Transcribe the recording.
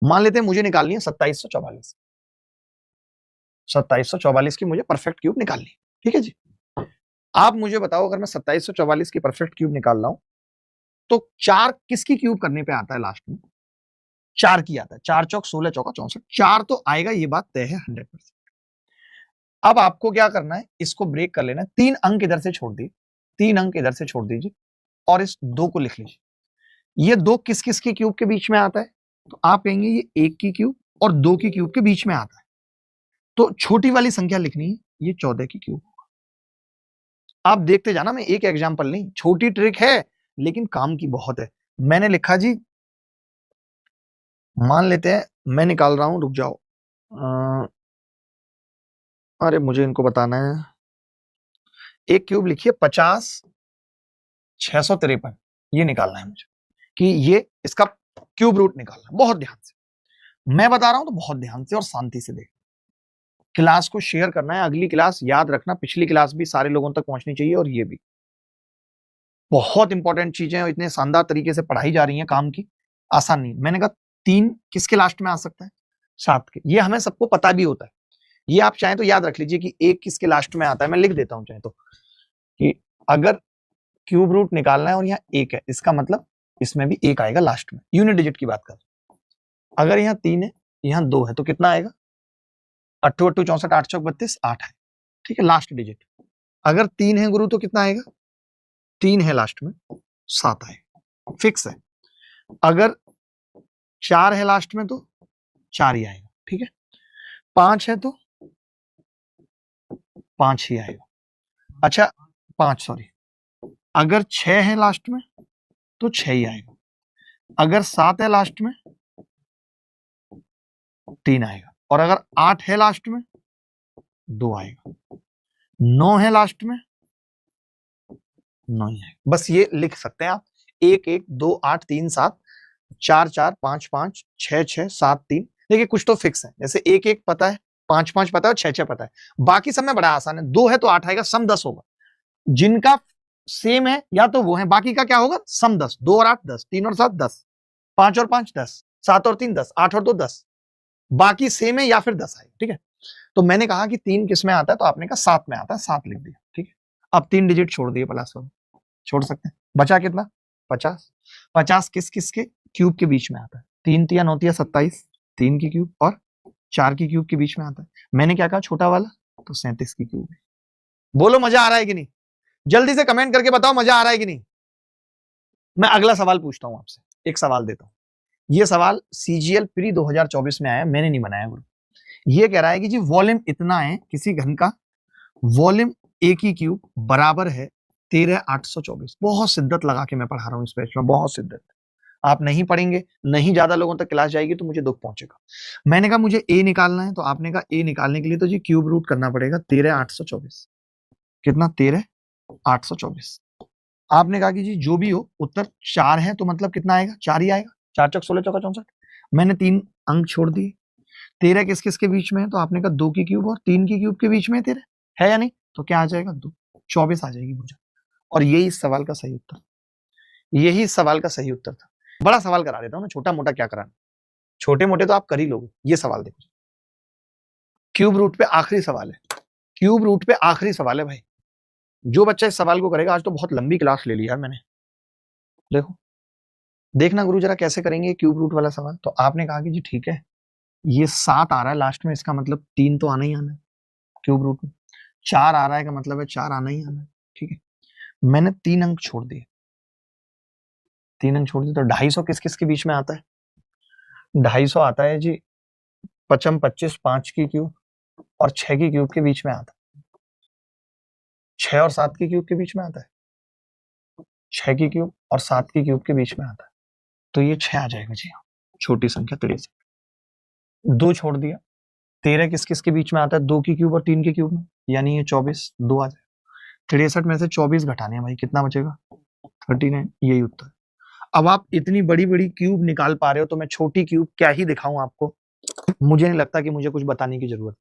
मान लेते हैं मुझे निकालनी है 2744, 2744 की मुझे परफेक्ट क्यूब निकालनी है, ठीक है जी। आप मुझे बताओ, अगर मैं 2744 की परफेक्ट क्यूब निकाल रहा हूं तो 4 किसकी क्यूब करने पे आता है लास्ट में? 4 की आता है। 4 चौक 16, चौका 64, 4 तो आएगा, ये बात तय है 100%। अब आपको क्या करना है, इसको ब्रेक कर लेना है। 3 अंक इधर से छोड़ दिए, 3 अंक इधर से छोड़ दीजिए और इस 2 को लिख लीजिए। ये 2 किस किस की क्यूब के बीच में आता है? तो आप कहेंगे ये 1 की क्यूब और 2 की क्यूब के बीच में आता है। तो छोटी वाली संख्या लिखनी है, ये 14 की क्यूब। आप देखते जाना, मैं एक एग्जांपल नहीं, छोटी ट्रिक है लेकिन काम की बहुत है। मैंने लिखा जी, मान लेते हैं मैं निकाल रहा हूं, रुक जाओ, अरे मुझे इनको बताना है। एक क्यूब लिखिए 50,653, ये निकालना है मुझे कि ये इसका क्यूब रूट निकालना है। बहुत ध्यान से मैं बता रहा हूं, तो बहुत ध्यान से और शांति से देख। क्लास को शेयर करना है, अगली क्लास याद रखना, पिछली क्लास भी सारे लोगों तक पहुंचनी चाहिए और ये भी बहुत इंपॉर्टेंट चीजें और इतने शानदार तरीके से पढ़ाई जा रही हैं, काम की आसान नहीं। मैंने कहा 3 किसके लास्ट में आ सकता है? 7 के। ये हमें सबको पता भी होता है, ये आप चाहें तो याद रख लीजिए कि 1 किसके लास्ट में आता है। मैं लिख देता हूं चाहे तो, कि अगर क्यूब रूट निकालना है और यहाँ 1 है, इसका मतलब इसमें भी 1 आएगा लास्ट में। यूनिट डिजिट की बात कर, अगर यहाँ 3 है, यहाँ 2 है, तो कितना आएगा? 8 8 64, 8 चौक 32, 8 है, ठीक है, लास्ट डिजिट। अगर 3 है गुरु तो कितना आएगा? 3 है लास्ट में, 7 आएगा, फिक्स है। अगर 4 है लास्ट में तो 4 ही आएगा, ठीक है। 5 है तो 5 ही आएगा। अच्छा 5, सॉरी। अगर 6 है लास्ट में तो 6 ही आएगा। अगर 7 है लास्ट में 3 आएगा। और अगर 8 है लास्ट में 2 आएगा। 9 है लास्ट में 9 ही आएगा। बस ये लिख सकते हैं आप, 1 1 2 8 3 7, 4 4 5 5 6 6 7 3। देखिए कुछ तो फिक्स है, जैसे 1 1 पता है, 5 5 पता है और 6 6 पता है। बाकी सब में बड़ा आसान है। 2 है तो 8 आएगा, सम 10 होगा। जिनका सेम है या तो वो है, बाकी का क्या होगा? सम 10। 2 और 8 10, 3 और 7 10, 5 और 5 10, 7 और 3 10, 8 और 2 10। बाकी सेम है या फिर 10 आएगा, ठीक है। तो मैंने कहा कि 3 किस में आता है, तो आपने कहा 7 में आता है, 7 लिख दिया, ठीक है। अब 3 डिजिट छोड़ दिए, प्लस 1 छोड़ सकते हैं, बचा कितना? 50। 50 किस किस के क्यूब के बीच में आता है? 3 3 9 3 27, 3 की क्यूब और 4 की क्यूब के बीच में आता है। मैंने क्या कहा, छोटा वाला, तो 37 की क्यूब है। बोलो मजा आ रहा है कि नहीं? जल्दी से कमेंट करके बताओ मजा आ रहा है कि नहीं। मैं अगला सवाल पूछता हूं आपसे, एक सवाल देता हूं। ये सवाल सीजीएल प्री 2024 में आया, मैंने नहीं बनाया गुरु। ये कह रहा है कि जी वॉल्यूम इतना है किसी घन का, वॉल्यूम ए की क्यूब बराबर है 13,824। बहुत शिद्दत लगा के मैं पढ़ा रहा हूं इस पेज में, बहुत शिद्दत। आप नहीं पढ़ेंगे, नहीं ज्यादा लोगों तक क्लास जाएगी तो मुझे दुख पहुंचेगा। मैंने कहा मुझे ए निकालना है, तो आपने कहा ए निकालने के लिए तो जी क्यूब रूट करना पड़ेगा 13,824। कितना? 13,824। आपने कहा कि जी जो भी हो, उत्तर 4 है तो मतलब कितना आएगा? 4 ही आएगा। 4 चौक 16, चौका 64। मैंने 3 अंक छोड़ दिए। 13 किस किस के बीच में है? तो आपने कहा 2 की क्यूब और 3 की क्यूब के बीच में 13 है या नहीं? तो क्या आ जाएगा? 2, 24 आ जाएगी मुझे। और यही इस सवाल का सही उत्तर, यही इस सवाल का सही उत्तर था। बड़ा सवाल करा देता हूं ना, छोटा मोटा क्या कराना, छोटे मोटे तो आप कर ही लोगे। ये सवाल देखो, क्यूब रूट पे आखिरी सवाल है, क्यूब रूट पे आखिरी सवाल है भाई। जो बच्चा इस सवाल को करेगा, आज तो बहुत लंबी क्लास ले ली यार मैंने। देखो देखना गुरु जरा कैसे करेंगे क्यूब रूट वाला सवाल। तो आपने कहा कि जी ठीक है, ये 7 आ रहा है लास्ट में, इसका मतलब 3 तो आना ही आना है क्यूब रूट में। 4 आ रहा है का मतलब है 4 आना ही आना है, ठीक है। मैंने 3 अंक छोड़ दिए, 3 अंक छोड़ दिए, तो 250 किस किस के बीच में आता है? 250 आता है जी 55 25, 5 की क्यूब और 6 की क्यूब के बीच में आता है। 6 और 7 की क्यूब के बीच में आता है, 6 की क्यूब और 7 की क्यूब के बीच में आता है। तो ये 6 आ जाएगा जी, छोटी संख्या 63। 2 छोड़ दिया, 13 किस किस के बीच में आता है? 2 की क्यूब और 3 की क्यूब में, यानी ये 24, 2 आ जाएगा। 63 में से 24 घटाने हैं भाई, कितना बचेगा? 39। यही उत्तर है। अब आप इतनी बड़ी बड़ी क्यूब निकाल पा रहे हो, तो मैं छोटी क्यूब क्या ही दिखाऊं आपको। मुझे नहीं लगता कि मुझे कुछ बताने की जरूरत